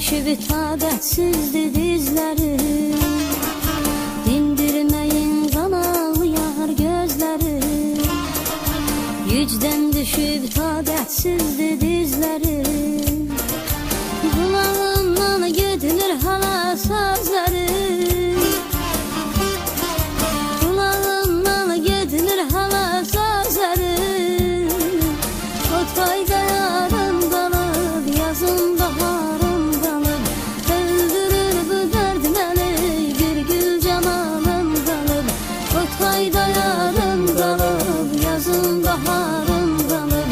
düşüb taqətsizdir dizlərim, dindirməyin qan ağlayar gözlərim. Gücdən düşüb taqətsizdir dizlərim, qulağımdan götürür hala sözlərim. Qulağımdan götürür hala sözlərim. O toyda yarım qalıb, yazın baharım qalıb, öldürür bu dərd məni, bir gül camalım qalıb. O toyda yarım qalıb, yazın baharım qalıb,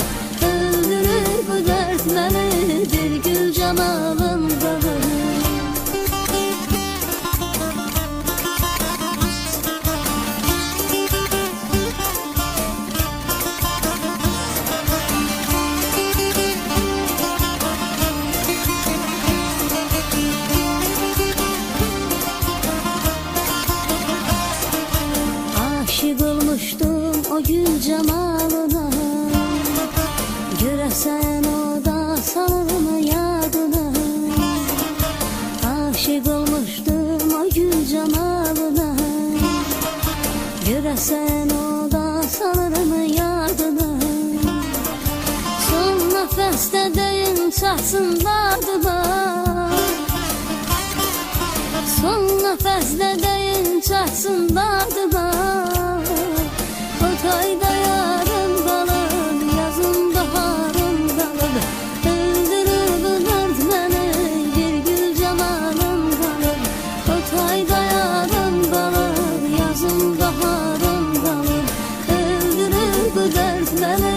öldürür bu dərd məni, bir gül camalım qalıb. Aşık olmuştum o gül cemalına, göresen o da salır mı yadına? Aşık olmuştum o gül cemalına, göresen o da salır mı yadına? Son nefeste deyin çatsın dadıma, son nefeste deyin çatsın dadıma. O toyda yarım qalıb, yazın baharım qalıb, öldürür bu dərd məni, bir gül camalım qalıb. O toyda yarım qalıb, yazın baharım qalıb, öldürür bu dərd məni,